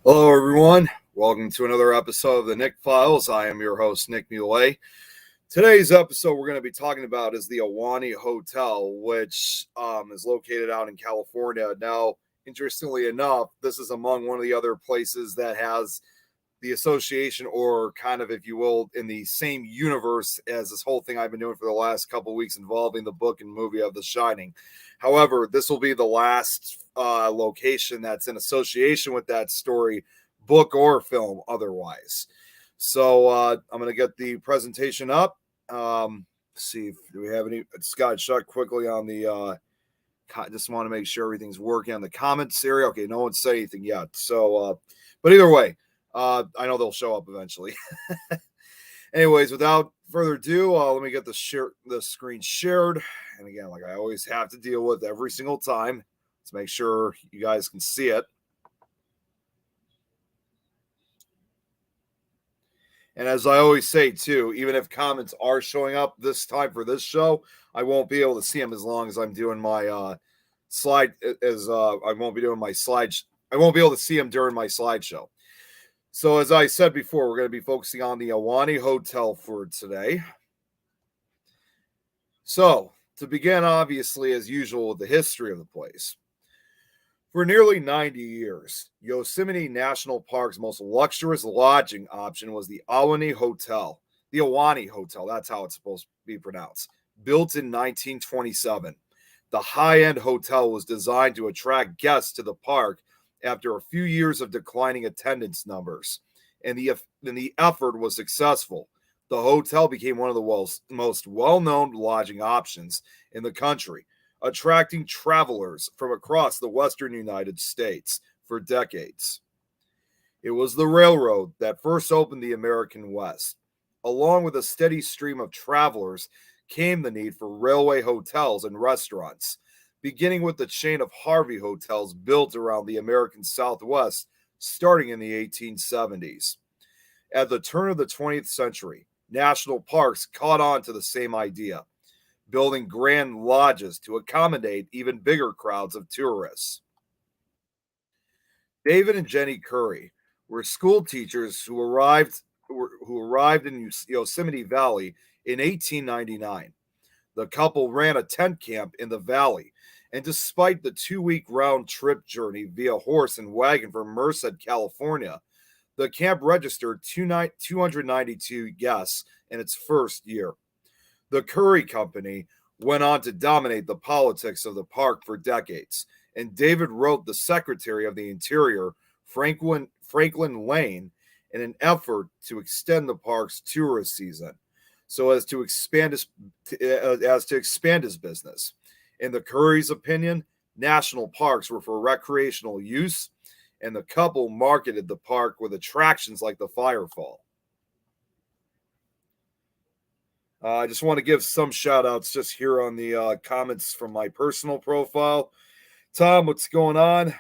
Hello, everyone. Welcome to another episode of the Nick Files. I am your host, Nick Muley. Today's episode we're going to be talking about is the Ahwahnee Hotel, which is located out in California. Now, interestingly enough, this is among one of the other places that has the association, or kind of, if you will, in the same universe as this whole thing I've been doing for the last couple of weeks involving the book and movie of The Shining. However, this will be the last location that's in association with that story, book or film otherwise. So I'm going to get the presentation up. See if do we have any. Scott, shut quickly on the. Just want to make sure everything's working on the comments area. Okay, no one said anything yet. So, but either way, I know they'll show up eventually. Anyways, without further ado, let me get the screen shared. And again, like I always have to deal with every single time, let's make sure you guys can see it. And as I always say too, even if comments are showing up this time for this show, I won't be able to see them as long as I'm doing my slide. I won't be doing my slide. I won't be able to see them during my slideshow. So as I said before, we're going to be focusing on the Ahwahnee Hotel for today. So to begin, obviously, as usual, with the history of the place. For nearly 90 years, Yosemite National Park's most luxurious lodging option was the Ahwahnee Hotel. The Ahwahnee Hotel, that's how it's supposed to be pronounced. Built in 1927, the high-end hotel was designed to attract guests to the park after a few years of declining attendance numbers, and the effort was successful. The hotel became one of the most well-known lodging options in the country, attracting travelers from across the western United States for decades. It was the railroad that first opened the American West. Along with a steady stream of travelers came the need for railway hotels and restaurants, beginning with the chain of Harvey hotels built around the American Southwest starting in the 1870s. At the turn of the 20th century, national parks caught on to the same idea, building grand lodges to accommodate even bigger crowds of tourists. David and Jenny Curry were school teachers who arrived in Yosemite Valley in 1899. The couple ran a tent camp in the valley, and despite the 2-week round trip journey via horse and wagon from Merced, California, the camp registered 292 guests in its first year. The Curry Company went on to dominate the politics of the park for decades, and David wrote the Secretary of the Interior, Franklin Lane, in an effort to extend the park's tourist season, so as to expand his business. In the Curry's opinion, national parks were for recreational use, and the couple marketed the park with attractions like the Firefall. I just want to give some shout outs just here on the comments from my personal profile. Tom, what's going on?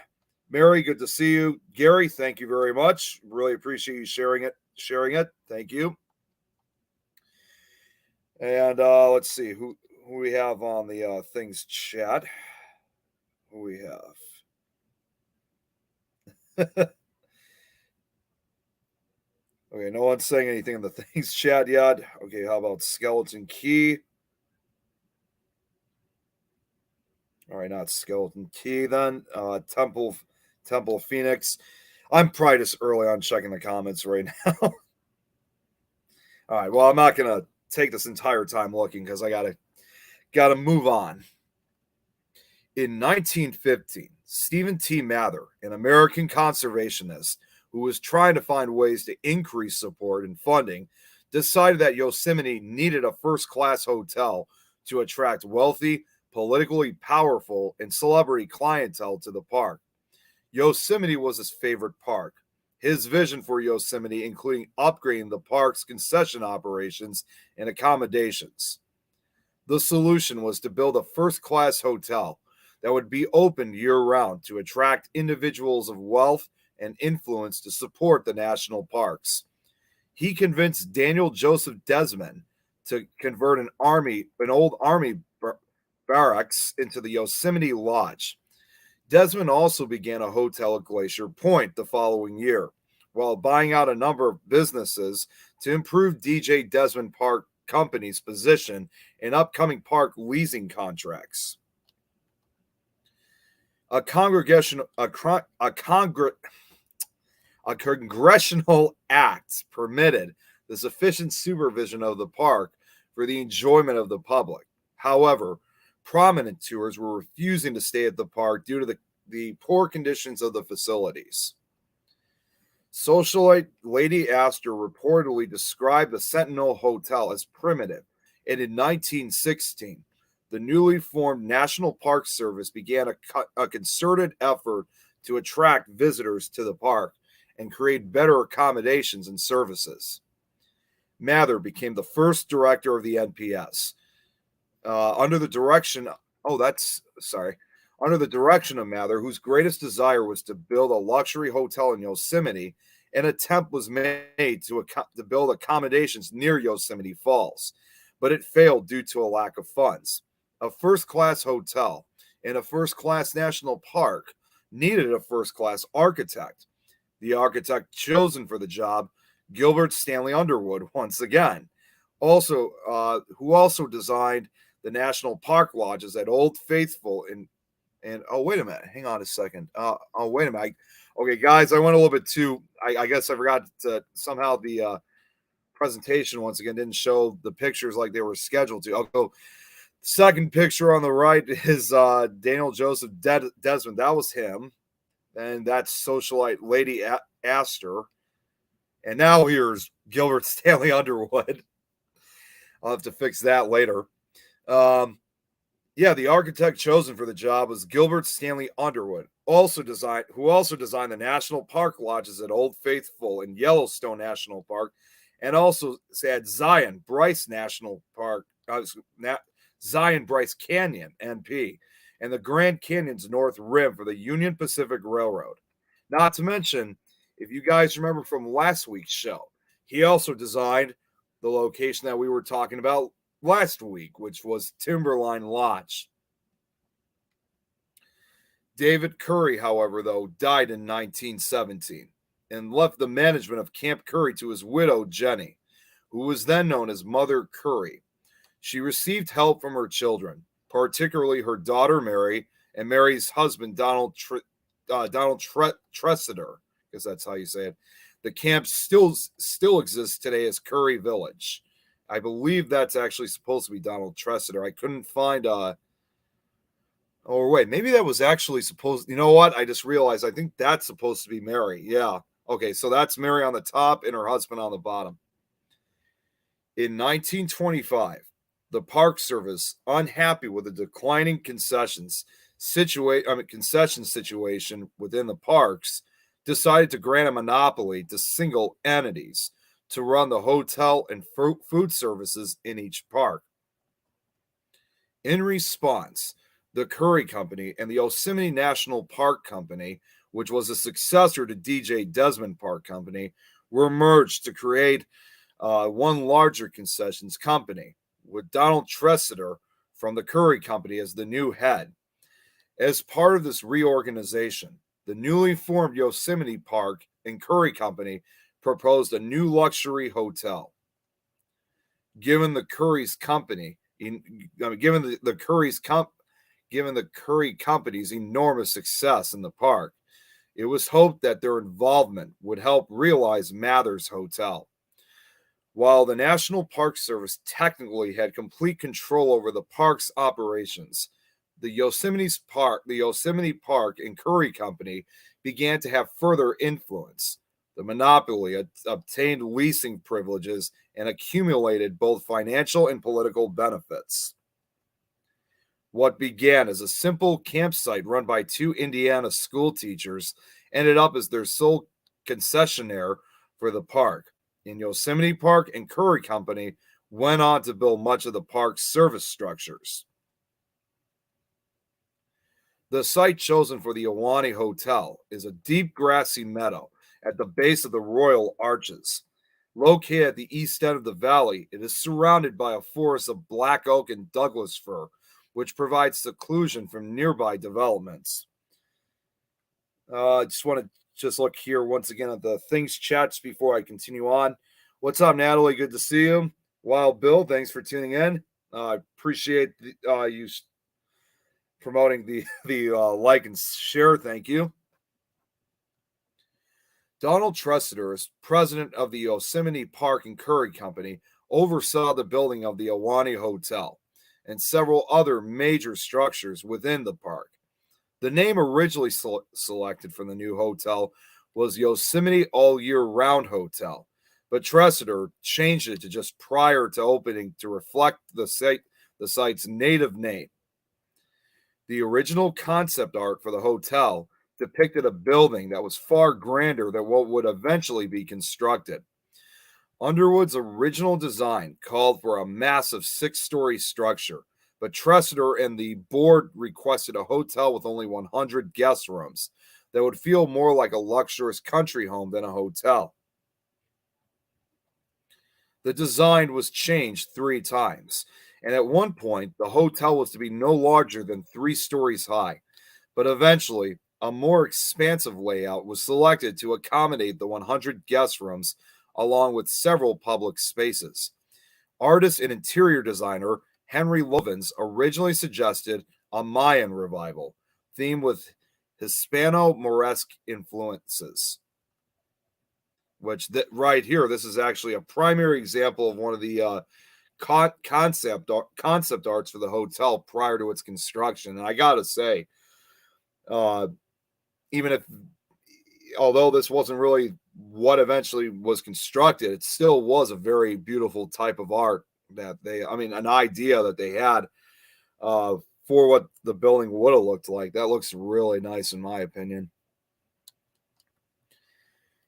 Mary, good to see you. Gary, thank you very much. Really appreciate you sharing it. Thank you. And let's see who we have on the things chat. Who we have? Okay, no one's saying anything in the things chat yet. Okay, how about Skeleton Key? All right, not Skeleton Key then. Temple Phoenix. I'm probably just early on checking the comments right now. All right, well, I'm not gonna take this entire time looking because I gotta move on. In 1915, Stephen T. Mather, an American conservationist who was trying to find ways to increase support and funding, decided that Yosemite needed a first-class hotel to attract wealthy, politically powerful, and celebrity clientele to the park. Yosemite was his favorite park. His vision for Yosemite including upgrading the park's concession operations and accommodations. The solution was to build a first-class hotel that would be open year-round to attract individuals of wealth and influence to support the national parks. He convinced Daniel Joseph Desmond to convert an old army barracks into the Yosemite Lodge. Desmond also began a hotel at Glacier Point the following year, while buying out a number of businesses to improve DJ Desmond Park Company's position in upcoming park leasing contracts. A congressional act permitted the sufficient supervision of the park for the enjoyment of the public. However, prominent tours were refusing to stay at the park due to the poor conditions of the facilities. Socialite Lady Astor reportedly described the Sentinel Hotel as primitive, and in 1916, the newly formed National Park Service began a concerted effort to attract visitors to the park and create better accommodations and services. Mather became the first director of the NPS. Under the direction of Mather, whose greatest desire was to build a luxury hotel in Yosemite, an attempt was made to build accommodations near Yosemite Falls, but it failed due to a lack of funds. A first-class hotel and a first-class national park needed a first-class architect. The architect chosen for the job, Gilbert Stanley Underwood, once again, who also designed the national park lodges at Old Faithful and oh, wait a minute, hang on a second. Wait a minute. Okay, guys, I went a little bit too. I guess I forgot to somehow the presentation once again didn't show the pictures like they were scheduled to. I'll go. Second picture on the right is Daniel Joseph Desmond. That was him. And that's socialite Lady Astor. And now here's Gilbert Stanley Underwood. I'll have to fix that later. The architect chosen for the job was Gilbert Stanley Underwood, who also designed the national park lodges at Old Faithful and Yellowstone National Park, and also had Zion Bryce National Park, Zion Bryce Canyon, NP, and the Grand Canyon's North Rim for the Union Pacific Railroad. Not to mention, if you guys remember from last week's show, he also designed the location that we were talking about last week, which was Timberline Lodge. David Curry, however, though, died in 1917 and left the management of Camp Curry to his widow, Jenny, who was then known as Mother Curry. She received help from her children, particularly her daughter Mary and Mary's husband Donald Tressiter, because that's how you say it. The camp still exists today as Curry Village. I believe that's actually supposed to be Donald Tressiter. I couldn't find maybe that was actually supposed. You know what? I just realized. I think that's supposed to be Mary. Yeah. Okay, so that's Mary on the top and her husband on the bottom. In 1925. The Park Service, unhappy with the declining concession situation within the parks, decided to grant a monopoly to single entities to run the hotel and food services in each park. In response, the Curry Company and the Yosemite National Park Company, which was a successor to DJ Desmond Park Company, were merged to create one larger concessions company, with Donald Tressiter from the Curry Company as the new head. As part of this reorganization, the newly formed Yosemite Park and Curry Company proposed a new luxury hotel. Given the Curry Company's enormous success in the park, it was hoped that their involvement would help realize Mather's Hotel. While the National Park Service technically had complete control over the park's operations, the Yosemite Park and Curry Company began to have further influence. The monopoly obtained leasing privileges and accumulated both financial and political benefits. What began as a simple campsite run by two Indiana school teachers ended up as their sole concessionaire for the park. In Yosemite Park and Curry Company went on to build much of the park's service structures. The site chosen for the Ahwahnee Hotel is a deep grassy meadow at the base of the Royal Arches. Located at the east end of the valley, it is surrounded by a forest of black oak and Douglas fir, which provides seclusion from nearby developments. I just want to just look here once again at the things chats before I continue on. What's up, Natalie? Good to see you. Wild Bill, thanks for tuning in. I appreciate you promoting the like and share. Thank you. Donald Tressiter, as president of the Yosemite Park and Curry Company, oversaw the building of the Ahwahnee Hotel and several other major structures within the park. The name originally selected for the new hotel was Yosemite All Year Round Hotel, but Tressiter changed it to just prior to opening to reflect the site's native name. The original concept art for the hotel depicted a building that was far grander than what would eventually be constructed. Underwood's original design called for a massive 6-story structure, but Tressiter and the board requested a hotel with only 100 guest rooms that would feel more like a luxurious country home than a hotel. The design was changed 3 times, and at one point, the hotel was to be no larger than 3 stories high, but eventually, a more expansive layout was selected to accommodate the 100 guest rooms along with several public spaces. Artist and interior designer Henry Lovins originally suggested a Mayan revival, themed with Hispano-Moresque influences. Which right here, this is actually a primary example of one of the concept arts for the hotel prior to its construction. And I gotta say, uh, even if although this wasn't really what eventually was constructed, it still was a very beautiful type of art that an idea that they had uh, for what the building would have looked like. That looks really nice, in my opinion.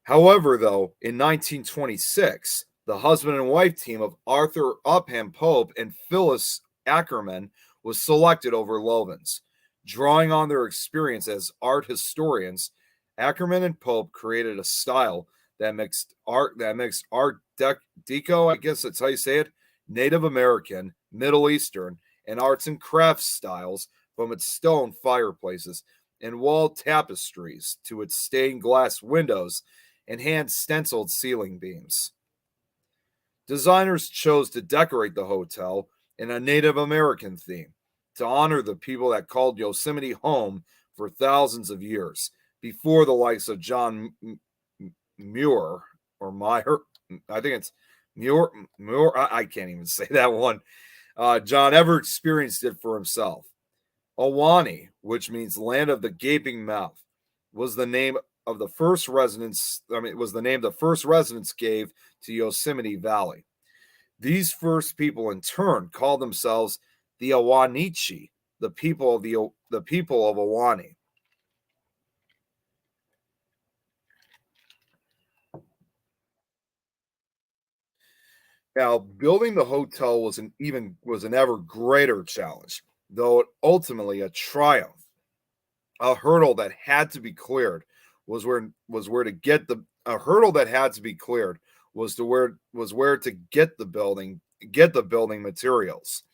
However, though, in 1926, the husband and wife team of Arthur Upham Pope and Phyllis Ackerman was selected over Lovins. Drawing on their experience as art historians, Ackerman and Pope created a style that mixed art deco, I guess that's how you say it, Native American, Middle Eastern, and arts and crafts styles from its stone fireplaces and wall tapestries to its stained glass windows and hand stenciled ceiling beams. Designers chose to decorate the hotel in a Native American theme to honor the people that called Yosemite home for thousands of years before the likes of John Muir or Meyer. I think it's Muir. I can't even say that one. John ever experienced it for himself. Ahwahnee, which means land of the gaping mouth, was the name of the first residents. It was the name the first residents gave to Yosemite Valley. These first people, in turn, called themselves the Ahwahneechee, the people of Ahwahnee. Now, building the hotel was an ever greater challenge, though ultimately a triumph. A hurdle that had to be cleared was where to get the a hurdle that had to be cleared was where to get the building materials.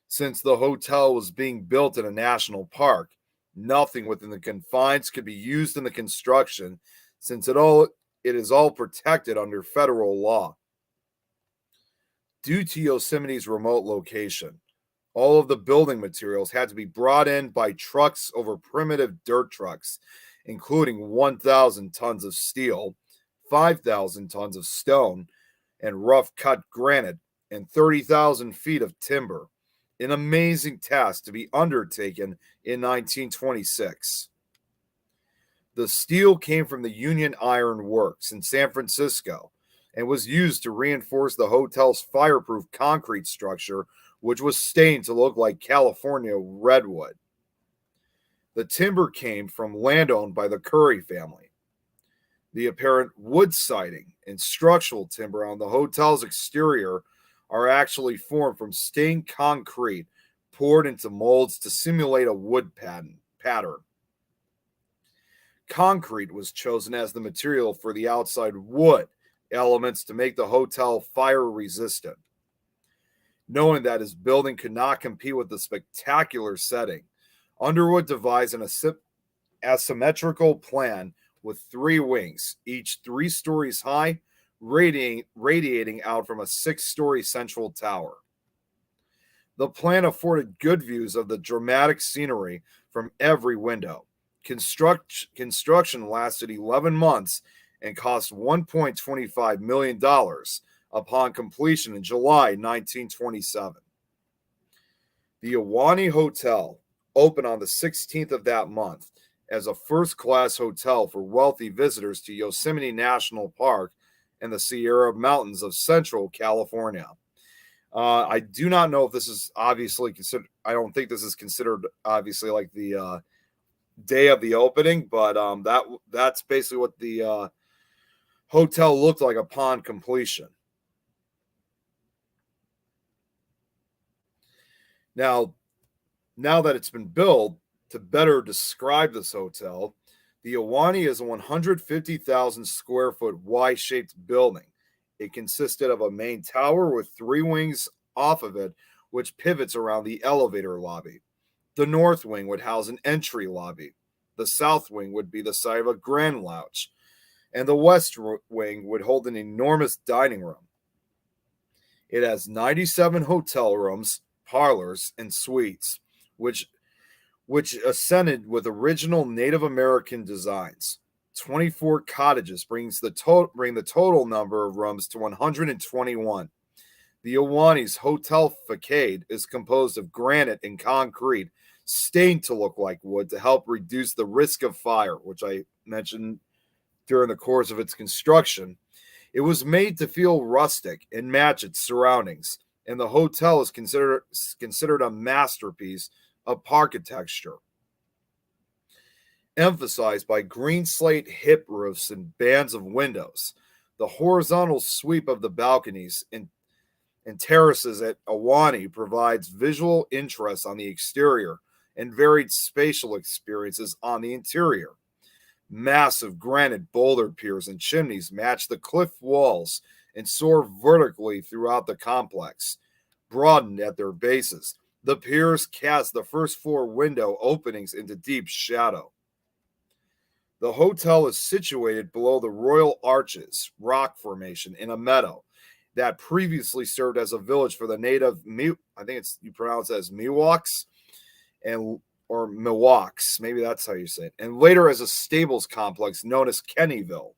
Since the hotel was being built in a national park, nothing within the confines could be used in the construction since it is all protected under federal law. Due to Yosemite's remote location, all of the building materials had to be brought in by trucks over primitive dirt trucks, including 1,000 tons of steel, 5,000 tons of stone, and rough cut granite, and 30,000 feet of timber. An amazing task to be undertaken in 1926. The steel came from the Union Iron Works in San Francisco and was used to reinforce the hotel's fireproof concrete structure, which was stained to look like California redwood. The timber came from land owned by the Curry family. The apparent wood siding and structural timber on the hotel's exterior are actually formed from stained concrete poured into molds to simulate a wood pattern. Concrete was chosen as the material for the outside wood elements to make the hotel fire resistant. Knowing that his building could not compete with the spectacular setting, Underwood devised asymmetrical plan with three wings, each 3 stories high, radiating out from a 6-story central tower. The plan afforded good views of the dramatic scenery from every window. Construction lasted 11 months and cost $1.25 million upon completion in July 1927. The Ahwahnee Hotel opened on the 16th of that month as a first-class hotel for wealthy visitors to Yosemite National Park and the Sierra Mountains of Central California. I do not know if this is obviously considered. I don't think this is considered obviously like the day of the opening, but that's basically what the hotel looked like upon completion. Now that it's been built, to better describe this hotel, the Ahwahnee is a 150,000 square foot Y-shaped building. It consisted of a main tower with 3 wings off of it, which pivots around the elevator lobby. The north wing would house an entry lobby. The south wing would be the site of a grand lounge. And the west wing would hold an enormous dining room. It has 97 hotel rooms, parlors, and suites, which ascended with original Native American designs. 24 cottages bring the total number of rooms to 121. The Ahwahnee's hotel facade is composed of granite and concrete, stained to look like wood to help reduce the risk of fire, which I mentioned during the course of its construction. It was made to feel rustic and match its surroundings, and the hotel is considered a masterpiece of architecture, emphasized by green slate hip roofs and bands of windows. The horizontal sweep of the balconies and terraces at Ahwahnee provides visual interest on the exterior and varied spatial experiences on the interior. Massive granite boulder piers and chimneys match the cliff walls and soar vertically throughout the complex, broadened at their bases. The piers cast the first floor window openings into deep shadow. The hotel is situated below the Royal Arches rock formation in a meadow that previously served as a village for the native, I think you pronounce it as Miwoks, or Milwaukees, maybe that's how you say it, and later as a stables complex known as Kennyville.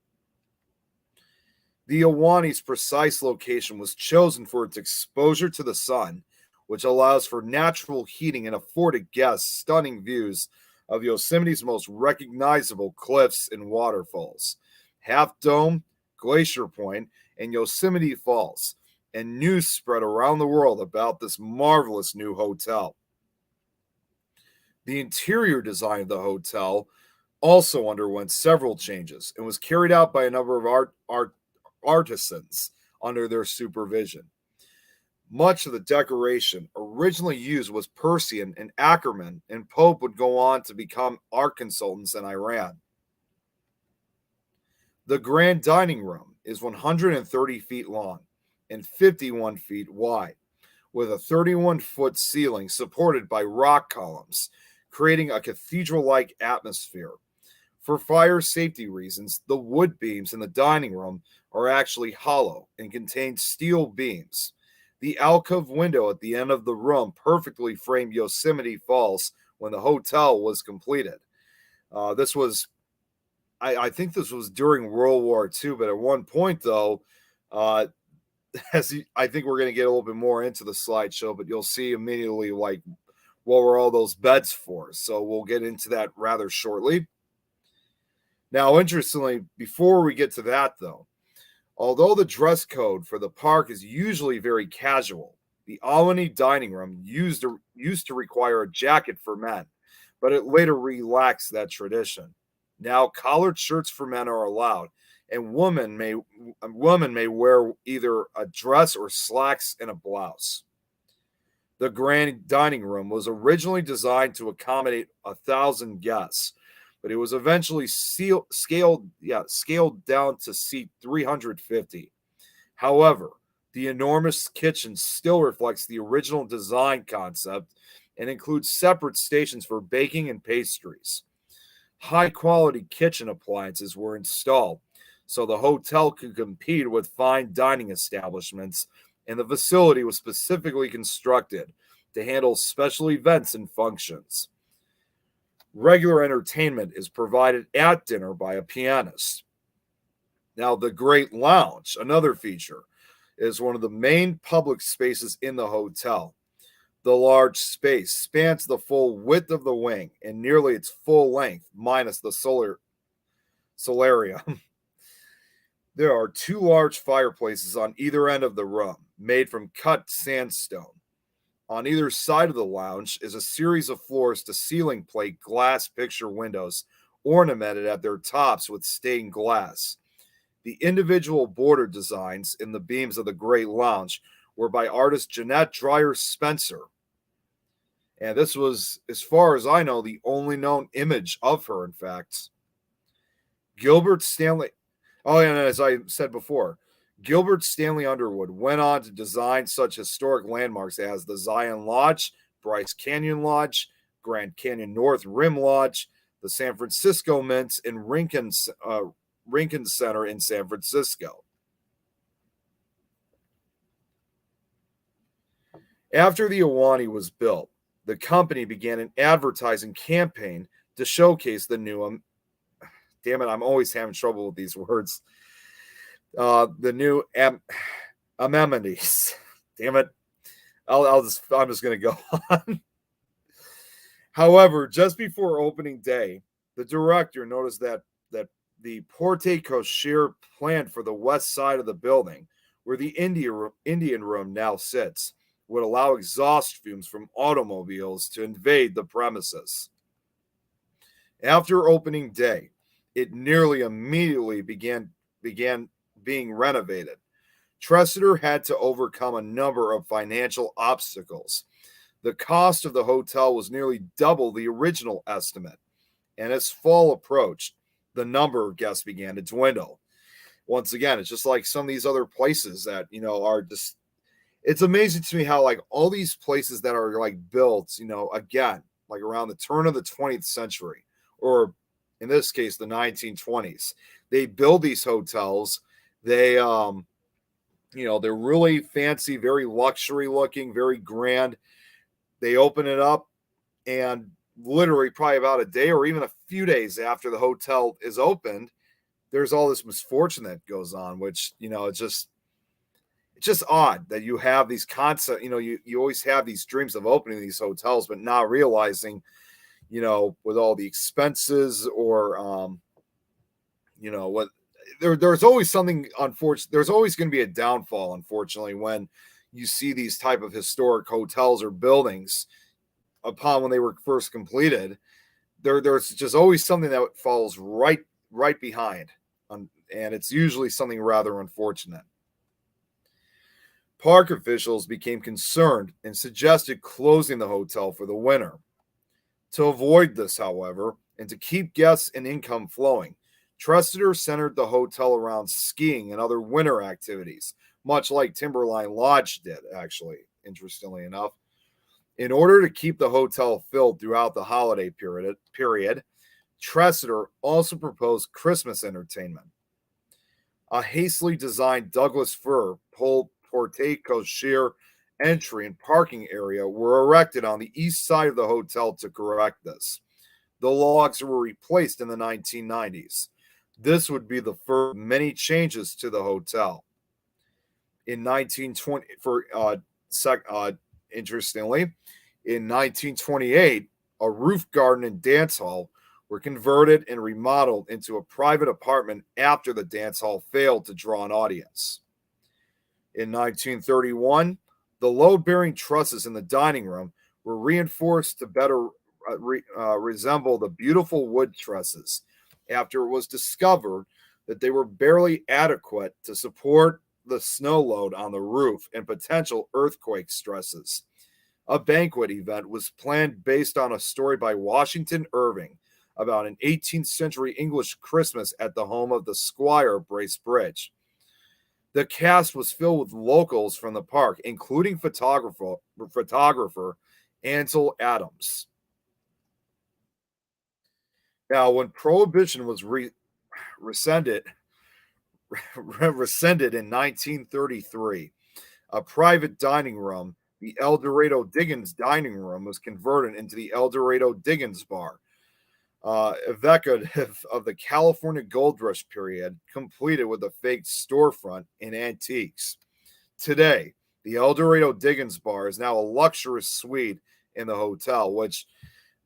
The Ahwahnee's precise location was chosen for its exposure to the sun, which allows for natural heating and afforded guests stunning views of Yosemite's most recognizable cliffs and waterfalls, Half Dome, Glacier Point, and Yosemite Falls, and news spread around the world about this marvelous new hotel. The interior design of the hotel also underwent several changes and was carried out by a number of artisans under their supervision. Much of the decoration originally used was Persian and Ackerman, and Pope would go on to become art consultants in Iran. The grand dining room is 130 feet long and 51 feet wide, with a 31-foot ceiling supported by rock columns, creating a cathedral-like atmosphere. For fire safety reasons, the wood beams in the dining room are actually hollow and contain steel beams. The alcove window at the end of the room perfectly framed Yosemite Falls when the hotel was completed. I think this was during World War II, but at one point, though, I think we're going to get a little bit more into the slideshow, but you'll see immediately, like, what were all those beds for? So we'll get into that rather shortly. Now, interestingly, before we get to that, though, although the dress code for the park is usually very casual, the Ahwahnee dining room used to require a jacket for men, but it later relaxed that tradition. Now, collared shirts for men are allowed, and women may wear either a dress or slacks and a blouse. The grand dining room was originally designed to accommodate 1,000 guests, but it was eventually scaled down to seat 350. However, the enormous kitchen still reflects the original design concept and includes separate stations for baking and pastries. High quality kitchen appliances were installed so the hotel could compete with fine dining establishments, and the facility was specifically constructed to handle special events and functions. Regular entertainment is provided at dinner by a pianist. Now, the Great Lounge, another feature, is one of the main public spaces in the hotel. The large space spans the full width of the wing and nearly its full length, minus the solarium. There are two large fireplaces on either end of the room, made from cut sandstone. On either side of the lounge is a series of floors to ceiling plate glass picture windows ornamented at their tops with stained glass. The individual border designs in the beams of the Great Lounge were by artist Jeanette Dreyer Spencer. And this was, as far as I know, the only known image of her, in fact. Gilbert Stanley, oh, and as I said before, Gilbert Stanley Underwood went on to design such historic landmarks as the Zion Lodge, Bryce Canyon Lodge, Grand Canyon North Rim Lodge, the San Francisco Mint, and Rincon Center in San Francisco. After the Ahwahnee was built, the company began an advertising campaign to showcase the new, damn it, I'm always having trouble with these words, the new amenities. Damn it. I'm just going to go on. However, just before opening day, the director noticed that the porte cochere planned for the west side of the building, where the Indian room now sits, would allow exhaust fumes from automobiles to invade the premises. After opening day, it nearly immediately began being renovated. Tressiter had to overcome a number of financial obstacles. The cost of the hotel was nearly double the original estimate, and as fall approached, the number of guests began to dwindle. Once again, it's just like some of these other places that, are just, it's amazing to me how like all these places that are like built, again, like around the turn of the 20th century, or in this case, the 1920s, they build these hotels. They, they're really fancy, very luxury looking, very grand. They open it up, and literally probably about a day or even a few days after the hotel is opened, there's all this misfortune that goes on, which, it's just odd that you have these concepts, you always have these dreams of opening these hotels, but not realizing, with all the expenses or, what there's always something unfortunate. There's always going to be a downfall, unfortunately, when you see these type of historic hotels or buildings upon when they were first completed. There's just always something that falls right behind, and it's usually something rather unfortunate. Park officials became concerned and suggested closing the hotel for the winter. To avoid this, however, and to keep guests and income flowing, Tressiter centered the hotel around skiing and other winter activities, much like Timberline Lodge did, actually, interestingly enough. In order to keep the hotel filled throughout the holiday period, Tressiter also proposed Christmas entertainment. A hastily designed Douglas fir porte cochere entry and parking area were erected on the east side of the hotel to correct this. The logs were replaced in the 1990s. This would be the first of many changes to the hotel. In 1920, interestingly, in 1928, a roof garden and dance hall were converted and remodeled into a private apartment after the dance hall failed to draw an audience. In 1931, the load-bearing trusses in the dining room were reinforced to better resemble the beautiful wood trusses, after it was discovered that they were barely adequate to support the snow load on the roof and potential earthquake stresses. A banquet event was planned based on a story by Washington Irving about an 18th century English Christmas at the home of the Squire of Bracebridge. The cast was filled with locals from the park, including photographer Ansel Adams. Now, when Prohibition was rescinded, rescinded in 1933, a private dining room, the El Dorado Diggins dining room, was converted into the El Dorado Diggins bar, evocative of the California Gold Rush period, completed with a fake storefront and antiques. Today, the El Dorado Diggins bar is now a luxurious suite in the hotel, which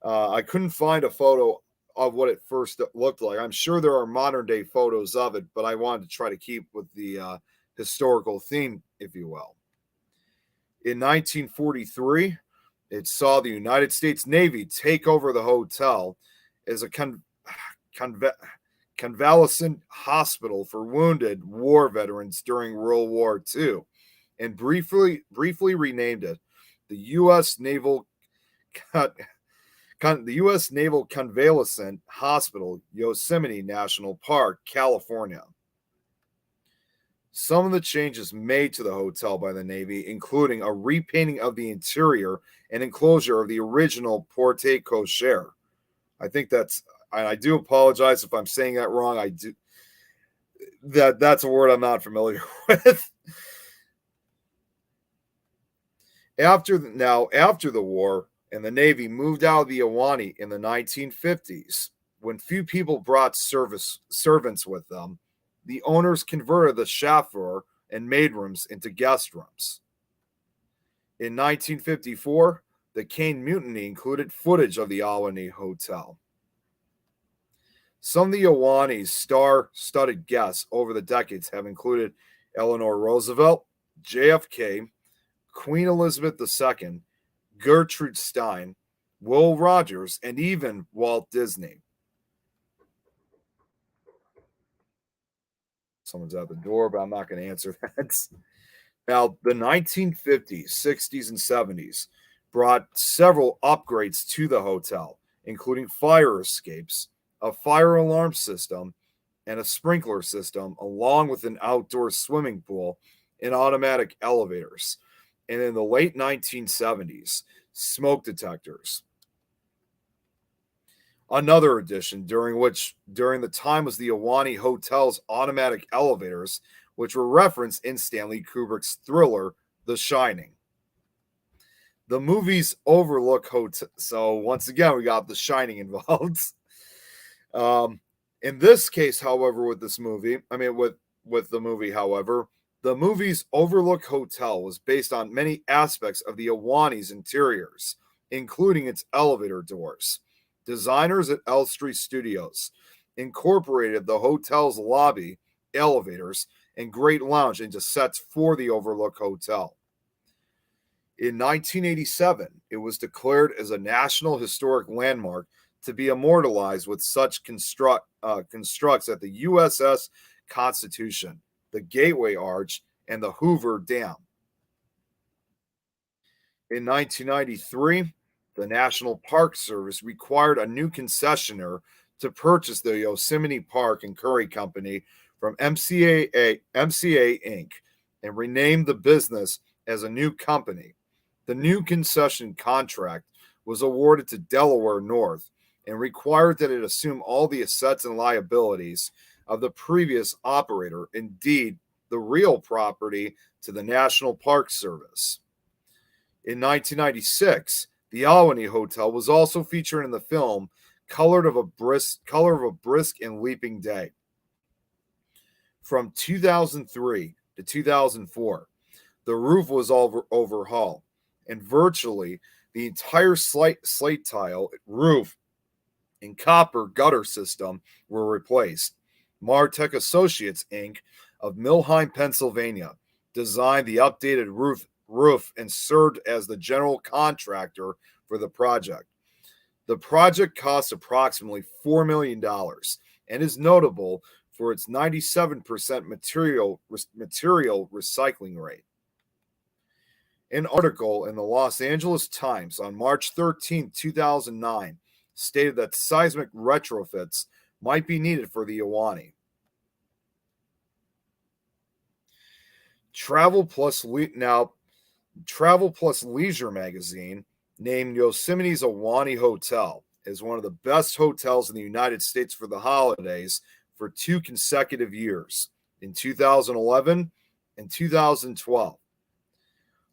I couldn't find a photo of what it first looked like. I'm sure there are modern day photos of it, but I wanted to try to keep with the historical theme, if you will. In 1943, it saw the United States Navy take over the hotel as a convalescent hospital for wounded war veterans during World War II, and briefly renamed it the U.S. Naval Convalescent Hospital, Yosemite National Park, California. Some of the changes made to the hotel by the Navy, including a repainting of the interior and enclosure of the original porte cochere. I think I do apologize if I'm saying that wrong. That's a word I'm not familiar with. After the war, and the Navy moved out of the Ahwahnee in the 1950s, when few people brought servants with them, the owners converted the chauffeur and maid rooms into guest rooms. In 1954, the Caine Mutiny included footage of the Ahwahnee Hotel. Some of the Ahwahnee's star-studded guests over the decades have included Eleanor Roosevelt, JFK, Queen Elizabeth II, Gertrude Stein, Will Rogers, and even Walt Disney. Someone's at the door, but I'm not going to answer that. Now, the 1950s, 60s, and 70s brought several upgrades to the hotel, including fire escapes, a fire alarm system, and a sprinkler system, along with an outdoor swimming pool and automatic elevators. And in the late 1970s, smoke detectors. Another addition during the time was the Ahwahnee Hotel's automatic elevators, which were referenced in Stanley Kubrick's thriller The Shining. The movie's Overlook Hotel. So once again, we got The Shining involved. In this case, however, with the movie, however, the movie's Overlook Hotel was based on many aspects of the Ahwahnee's interiors, including its elevator doors. Designers at Elstree Studios incorporated the hotel's lobby, elevators, and great lounge into sets for the Overlook Hotel. In 1987, it was declared as a National Historic Landmark to be immortalized with such constructs at the USS Constitution, the Gateway Arch, and the Hoover Dam. In 1993, the National Park Service required a new concessionaire to purchase the Yosemite Park and Curry Company from MCA Inc. and renamed the business as a new company. The new concession contract was awarded to Delaware North and required that it assume all the assets and liabilities of the previous operator, indeed, the real property to the National Park Service. In 1996, the Ahwahnee Hotel was also featured in the film Color of a Brisk and Leaping Day. From 2003 to 2004, the roof was overhauled, and virtually the entire slate tile roof and copper gutter system were replaced. Martech Associates, Inc. of Millheim, Pennsylvania, designed the updated roof and served as the general contractor for the project. The project cost approximately $4 million and is notable for its 97% material recycling rate. An article in the Los Angeles Times on March 13, 2009 stated that seismic retrofits might be needed for the Ahwahnee. Travel Plus Leisure magazine named Yosemite's Ahwahnee Hotel as one of the best hotels in the United States for the holidays for 2 consecutive years in 2011 and 2012.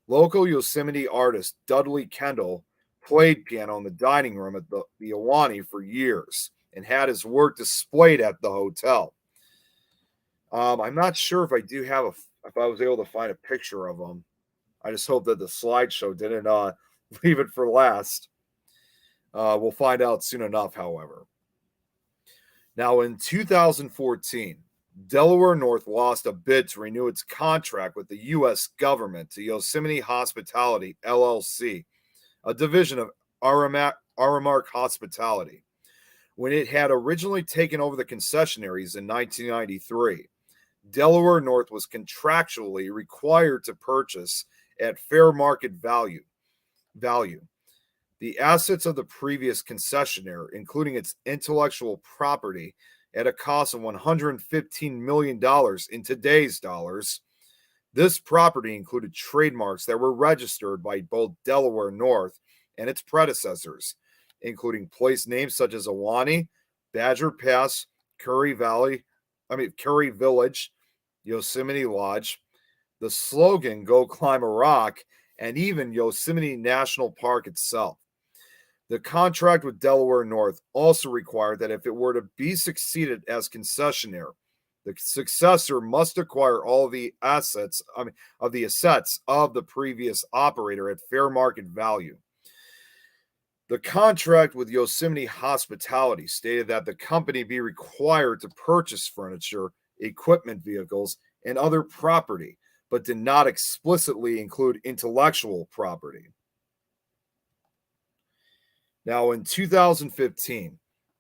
Local Yosemite artist Dudley Kendall played piano in the dining room at the Ahwahnee for years and had his work displayed at the hotel. I'm not sure if I was able to find a picture of him. I just hope that the slideshow didn't leave it for last. We'll find out soon enough, however. Now, in 2014, Delaware North lost a bid to renew its contract with the U.S. government to Yosemite Hospitality, LLC, a division of Aramark Hospitality, when it had originally taken over the concessionaires in 1993. Delaware North was contractually required to purchase at fair market value the assets of the previous concessionaire, including its intellectual property, at a cost of $115 million in today's dollars. This property included trademarks that were registered by both Delaware North and its predecessors, including place names such as Ahwahnee, Badger Pass, Curry Village, Yosemite Lodge, the slogan "Go Climb a Rock," and even Yosemite National Park itself. The contract with Delaware North also required that if it were to be succeeded as concessionaire, the successor must acquire all the assets of the previous operator at fair market value. The contract with Yosemite Hospitality stated that the company be required to purchase furniture, equipment, vehicles, and other property, but did not explicitly include intellectual property. Now, in 2015,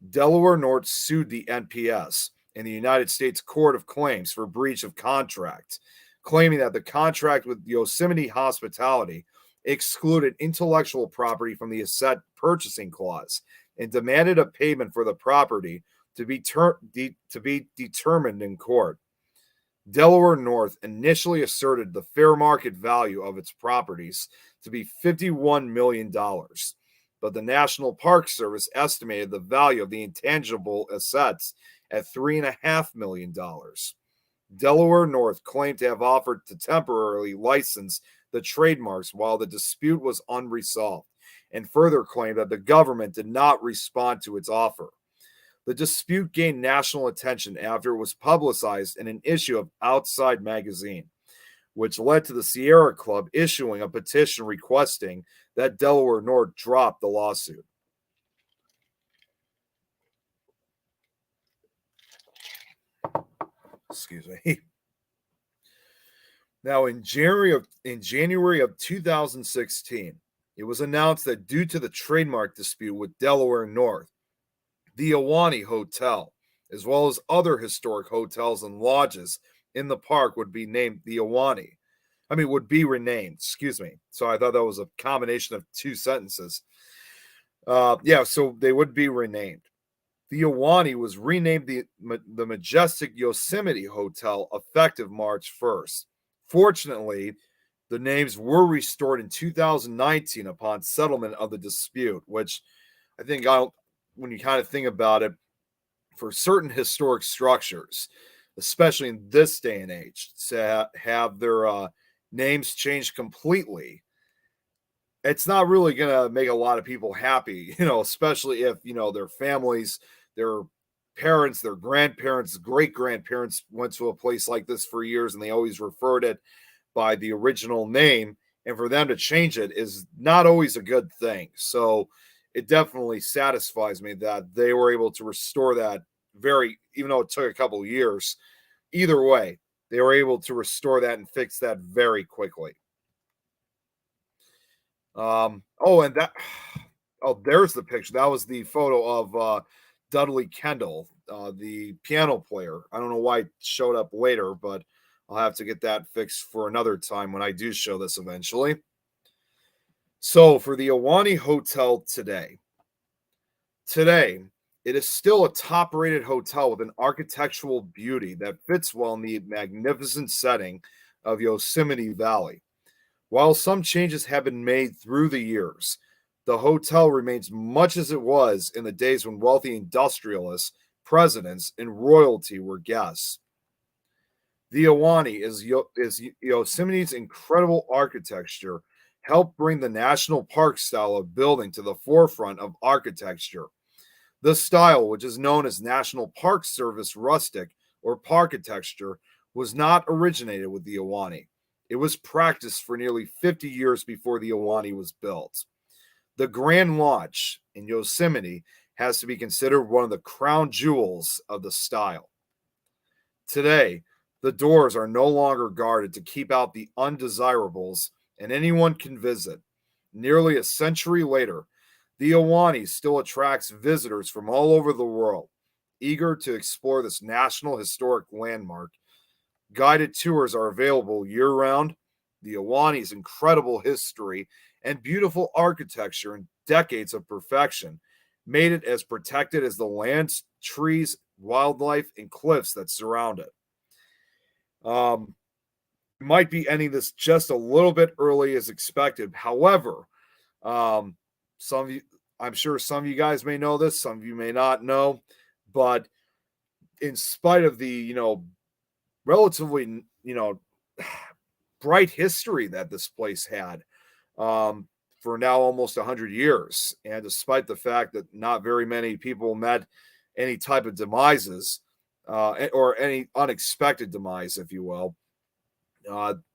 Delaware North sued the NPS in the United States Court of Claims for breach of contract, claiming that the contract with Yosemite Hospitality excluded intellectual property from the asset purchasing clause and demanded a payment for the property to be determined in court. Delaware North initially asserted the fair market value of its properties to be $51 million, but the National Park Service estimated the value of the intangible assets at $3.5 million. Delaware North claimed to have offered to temporarily license the trademarks while the dispute was unresolved, and further claimed that the government did not respond to its offer. The dispute gained national attention after it was publicized in an issue of Outside magazine, which led to the Sierra Club issuing a petition requesting that Delaware North drop the lawsuit. Excuse me. Now, in January of 2016, it was announced that due to the trademark dispute with Delaware North, the Ahwahnee Hotel, as well as other historic hotels and lodges in the park, would be named the Ahwahnee. Would be renamed. Excuse me. So I thought that was a combination of two sentences. So they would be renamed. The Ahwahnee was renamed the Majestic Yosemite Hotel effective March 1st. Fortunately, the names were restored in 2019 upon settlement of the dispute, which I think when you kind of think about it, for certain historic structures, especially in this day and age, to have their names changed completely, it's not really going to make a lot of people happy, especially if, their families, their parents, their grandparents, great grandparents went to a place like this for years and they always referred it by the original name. And for them to change it is not always a good thing. So it definitely satisfies me that they were able to restore that even though it took a couple of years, either way, they were able to restore that and fix that very quickly. There's the picture. That was the photo of Dudley Kendall, the piano player. I don't know why it showed up later, but I'll have to get that fixed for another time when I do show this eventually. So for the Ahwahnee Hotel today, it is still a top-rated hotel with an architectural beauty that fits well in the magnificent setting of Yosemite Valley. While some changes have been made through the years, the hotel remains much as it was in the days when wealthy industrialists, presidents, and royalty were guests. The Ahwahnee is Yosemite's incredible architecture helped bring the national park style of building to the forefront of architecture. This style, which is known as National Park Service rustic or parkitecture, was not originated with the Ahwahnee. It was practiced for nearly 50 years before the Ahwahnee was built. The Grand Lodge in Yosemite has to be considered one of the crown jewels of the style. Today, the doors are no longer guarded to keep out the undesirables, and anyone can visit. Nearly a century later, the Ahwahnee still attracts visitors from all over the world, eager to explore this national historic landmark. Guided tours are available year round. The Ahwahnee's incredible history and beautiful architecture and decades of perfection made it as protected as the lands, trees, wildlife, and cliffs that surround it. Um, might be ending this just a little bit early as expected. However, um, some of you, I'm sure some of you guys may know this, some of you may not know, but in spite of the, relatively, bright history that this place had, for now almost 100 years, and despite the fact that not very many people met any type of demises, or any unexpected demise, if you will,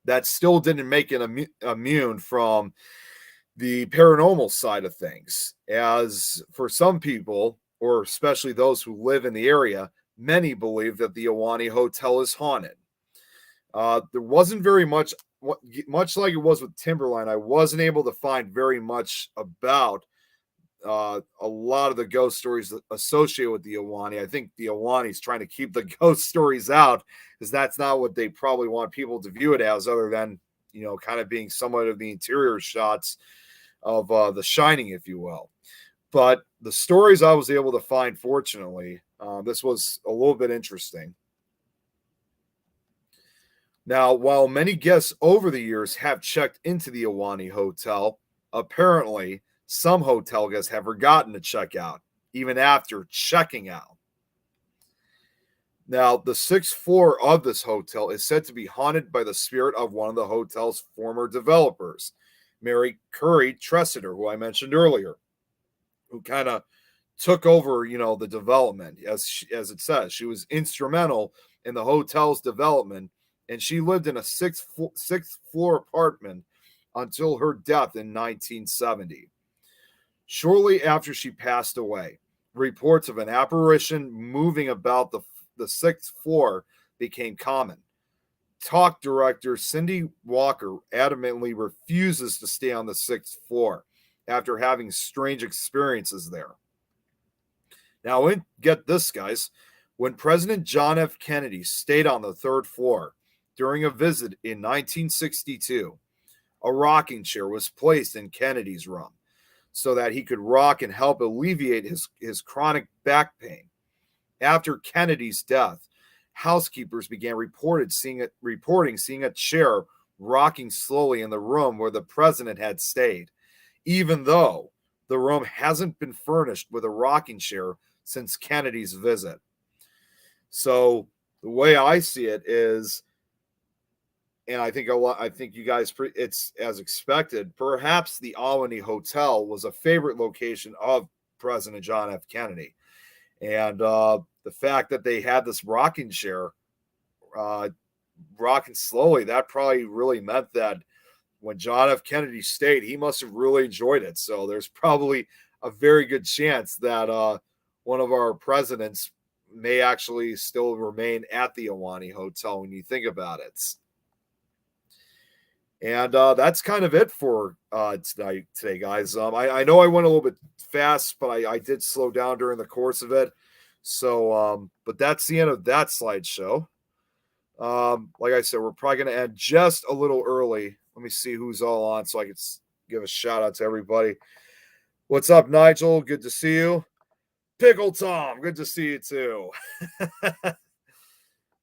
that still didn't make it immune from the paranormal side of things. As for some people, or especially those who live in the area, many believe that the Ahwahnee Hotel is haunted. There wasn't very much like it was with Timberline. I wasn't able to find very much about a lot of the ghost stories associated with the Ahwahnee. I think the Ahwahnee is trying to keep the ghost stories out, because that's not what they probably want people to view it as, other than, kind of being somewhat of the interior shots of The Shining, if you will. But the stories I was able to find, fortunately, this was a little bit interesting. Now, while many guests over the years have checked into the Ahwahnee Hotel, apparently some hotel guests have forgotten to check out, even after checking out. Now, the sixth floor of this hotel is said to be haunted by the spirit of one of the hotel's former developers, Mary Curry Tressiter, who I mentioned earlier, who kind of took over, the development. As it says, she was instrumental in the hotel's development, and she lived in a sixth floor apartment until her death in 1970. Shortly after she passed away, reports of an apparition moving about the sixth floor became common. Talk director Cindy Walker adamantly refuses to stay on the sixth floor after having strange experiences there. Now, get this, guys. When President John F. Kennedy stayed on the third floor during a visit in 1962, a rocking chair was placed in Kennedy's room so that he could rock and help alleviate his chronic back pain. After Kennedy's death, housekeepers began reporting seeing a chair rocking slowly in the room where the president had stayed, even though the room hasn't been furnished with a rocking chair since Kennedy's visit. So the way I see it is, and I think you guys, it's as expected. Perhaps the Ahwahnee Hotel was a favorite location of President John F. Kennedy, and the fact that they had this rocking chair, rocking slowly, that probably really meant that when John F. Kennedy stayed, he must have really enjoyed it. So there's probably a very good chance that one of our presidents may actually still remain at the Ahwahnee Hotel when you think about it. And that's kind of it for today, guys. I know I went a little bit fast, but I did slow down during the course of it. So, but that's the end of that slideshow. Like I said, we're probably going to end just a little early. Let me see who's all on so I can give a shout out to everybody. What's up, Nigel? Good to see you. Pickle Tom, good to see you too.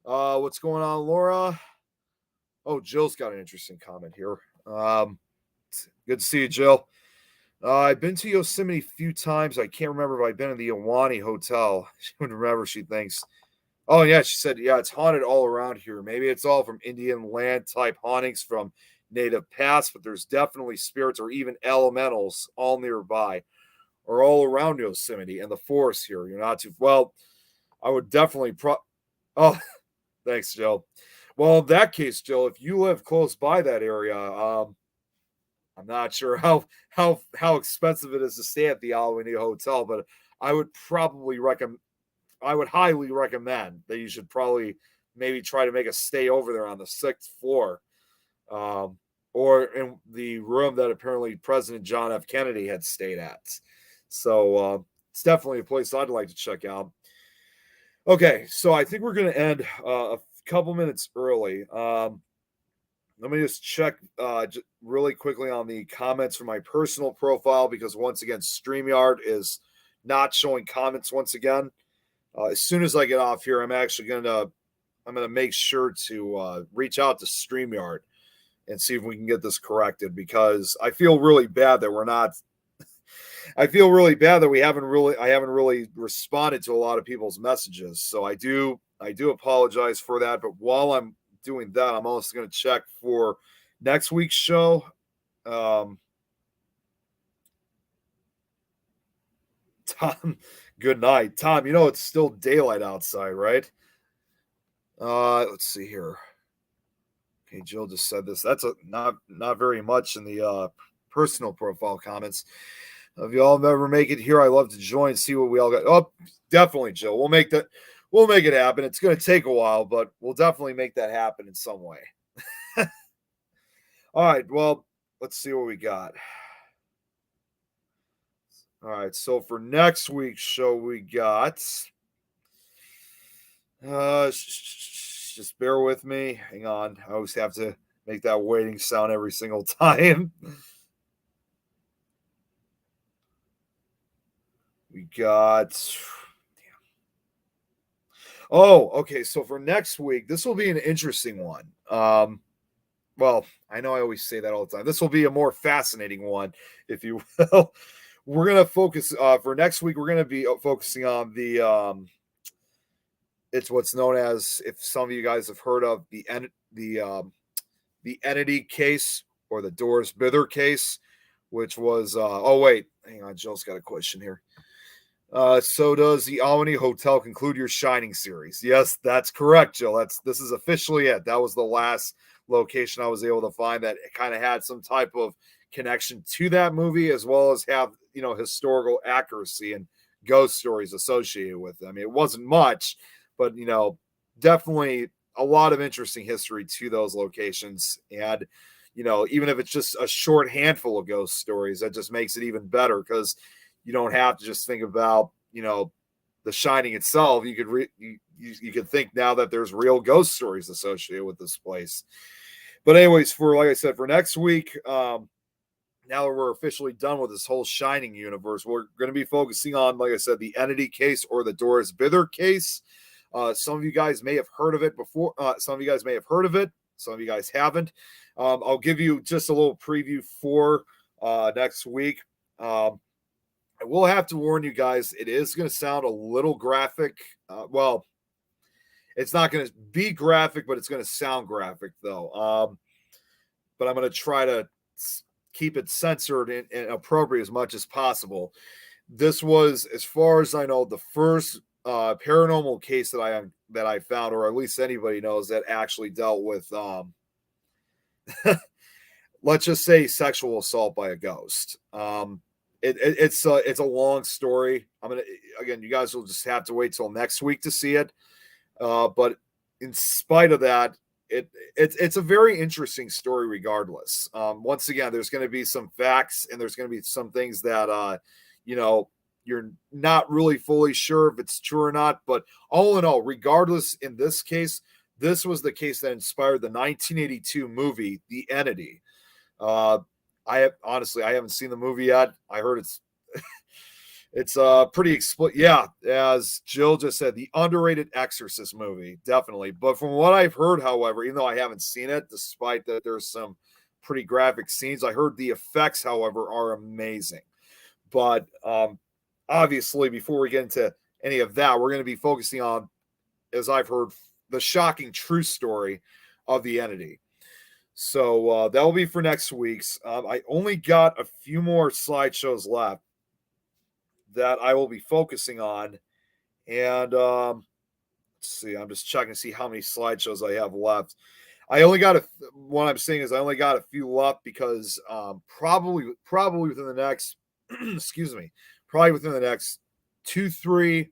What's going on, Laura? Oh, Jill's got an interesting comment here. Good to see you, Jill. I've been to Yosemite a few times. I can't remember if I've been in the Ahwahnee Hotel. She would remember, she thinks. Oh, yeah, she said, yeah, it's haunted all around here. Maybe it's all from Indian land type hauntings from native past, but there's definitely spirits or even elementals all nearby or all around Yosemite and the forest here. You're not too well. I would definitely Oh, thanks, Jill. Well, in that case, Jill, if you live close by that area, I'm not sure how expensive it is to stay at the Ahwahnee Hotel, but I would probably recommend. I would highly recommend that you should probably maybe try to make a stay over there on the sixth floor, um, or in the room that apparently President John F. Kennedy had stayed at. So it's definitely a place I'd like to check out. Okay, so I think we're going to end a couple minutes early. Let me just check really quickly on the comments from my personal profile because once again, StreamYard is not showing comments once again. As soon as I get off here, I'm gonna make sure to reach out to StreamYard and see if we can get this corrected because I feel really bad that we're not. I feel really bad that I haven't really responded to a lot of people's messages. So I do apologize for that. But while I'm doing that, I'm also going to check for next week's show. Tom, good night, Tom. You know it's still daylight outside, right? Let's see here. Okay, Jill just said this. That's not very much in the personal profile comments. If y'all ever make it here, I love to join. See what we all got. Oh, definitely, Jill. We'll make that. We'll make it happen. It's going to take a while, but we'll definitely make that happen in some way. All right. Well, let's see what we got. All right. So for next week's show, we got. Just bear with me. Hang on. I always have to make that waiting sound every single time. We got. Oh, okay. So for next week, this will be an interesting one. Well, I know I always say that all the time. This will be a more fascinating one, if you will. We're gonna focus for next week. We're gonna be focusing on the it's what's known as, if some of you guys have heard of the entity case or the Doris Bither case, which was oh wait, hang on, Jill's got a question here. So does the Ahwahnee Hotel conclude your Shining series? Yes, that's correct, Jill. This is officially it. That was the last location I was able to find that kind of had some type of connection to that movie, as well as have historical accuracy and ghost stories associated with it. I mean, it wasn't much, but definitely a lot of interesting history to those locations. And even if it's just a short handful of ghost stories, that just makes it even better because you don't have to just think about the Shining itself. You could you could think now that there's real ghost stories associated with this place. But anyways, for like I said, for next week, now that we're officially done with this whole Shining universe, we're going to be focusing on, like I said, the entity case or the Doris Bither case. Some of you guys may have heard of it before. Some of you guys may have heard of it. Some of you guys haven't. I'll give you just a little preview for next week. I will have to warn you guys, it is going to sound a little graphic. Well, it's not going to be graphic, but it's going to sound graphic, though. But I'm going to try to keep it censored and appropriate as much as possible. This was, as far as I know, the first paranormal case that I found, or at least anybody knows, that actually dealt with, let's just say, sexual assault by a ghost. It's a long story. Again, you guys will just have to wait till next week to see it. But in spite of that, it's a very interesting story regardless. Once again, there's going to be some facts and there's going to be some things that you're not really fully sure if it's true or not. But all in all, regardless, in this case, this was the case that inspired the 1982 movie The Entity. I haven't seen the movie yet. I heard it's pretty explicit. Yeah, as Jill just said, the underrated Exorcist movie, definitely. But from what I've heard, however, even though I haven't seen it, despite that there's some pretty graphic scenes. I heard the effects, however, are amazing. But obviously, before we get into any of that, we're going to be focusing on, as I've heard, the shocking true story of the entity. So that will be for next week's. I only got a few more slideshows left that I will be focusing on. And let's see, I'm just checking to see how many slideshows I have left. I only got what I'm saying is I only got a few left because probably within the next excuse me, probably within the next 2, 3,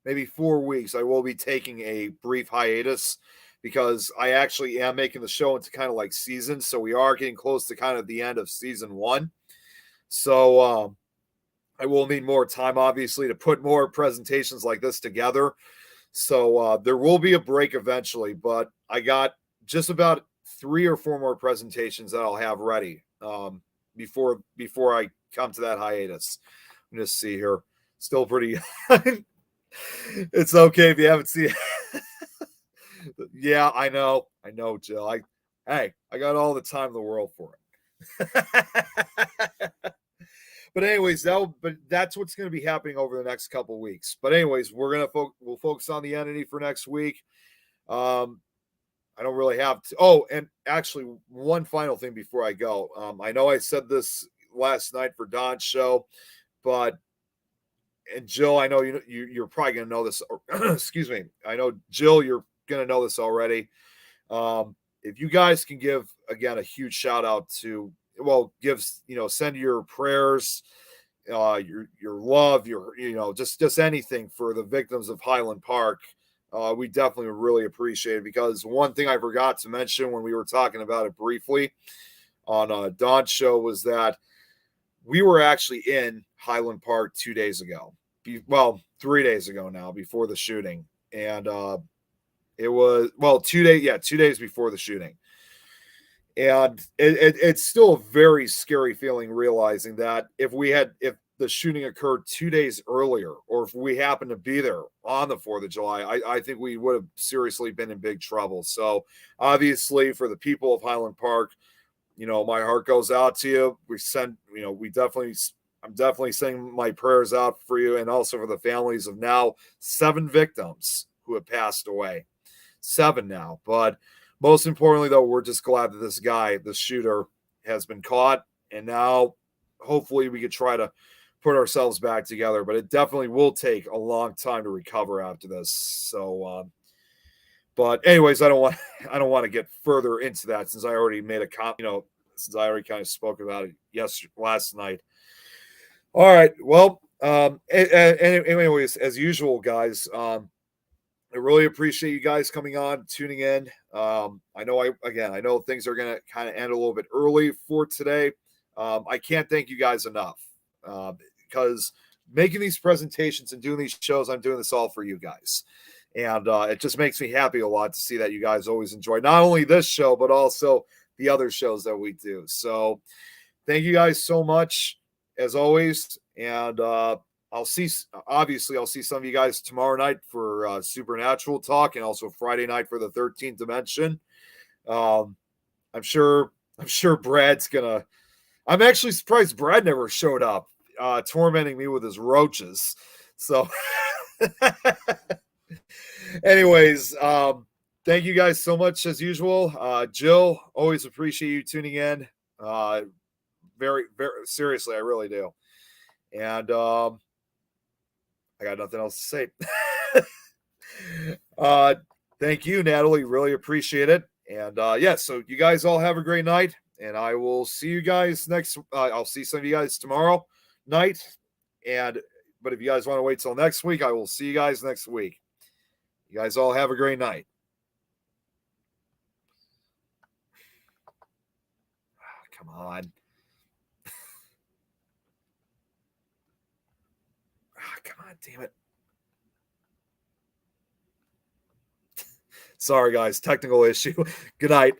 maybe 4 weeks, I will be taking a brief hiatus because I actually am making the show into kind of like seasons. So we are getting close to kind of the end of season 1. So I will need more time, obviously, to put more presentations like this together. So there will be a break eventually, but I got just about 3 or 4 more presentations that I'll have ready before I come to that hiatus. Let me just see here. Still pretty. It's okay if you haven't seen it. Yeah, I know, Jill. I got all the time in the world for it. But anyways, that's what's going to be happening over the next couple of weeks. But anyways, we'll focus on the entity for next week. I don't really have to. Oh, and actually, one final thing before I go. I know I said this last night for Don's show, but and Jill, I know you're probably going to know this. Excuse me. I know Jill, you're going to know this already. If you guys can give again a huge shout out to. Well, send your prayers, your love, just anything for the victims of Highland Park. We definitely really appreciate it because one thing I forgot to mention when we were talking about it briefly on Don's show was that we were actually in Highland Park 2 days ago. 3 days ago now, before the shooting, and it was 2 days. Yeah, 2 days before the shooting. And it's still a very scary feeling realizing that if the shooting occurred 2 days earlier, or if we happened to be there on the 4th of July, I think we would have seriously been in big trouble. So obviously for the people of Highland Park, my heart goes out to you. I'm definitely sending my prayers out for you and also for the families of now 7 victims who have passed away. 7 now, but most importantly, though, we're just glad that the shooter, has been caught. And now, hopefully, we could try to put ourselves back together. But it definitely will take a long time to recover after this. So, but anyways, I don't want to get further into that since I already made since I already kind of spoke about it last night. All right. Well, anyways, as usual, guys. I really appreciate you guys coming on, tuning in. I know things are going to kind of end a little bit early for today. I can't thank you guys enough because making these presentations and doing these shows, I'm doing this all for you guys. And it just makes me happy a lot to see that you guys always enjoy not only this show, but also the other shows that we do. So thank you guys so much, as always. And I'll see some of you guys tomorrow night for Supernatural Talk, and also Friday night for the 13th Dimension. I'm sure Brad's gonna. I'm actually surprised Brad never showed up, tormenting me with his roaches. So, anyways, thank you guys so much as usual. Jill, always appreciate you tuning in. Very, very seriously, I really do. And I got nothing else to say. Thank you, Natalie. Really appreciate it. And so you guys all have a great night. And I will see you guys I'll see some of you guys tomorrow night. But if you guys want to wait till next week, I will see you guys next week. You guys all have a great night. Come on. Come on, damn it. Sorry, guys. Technical issue. Good night.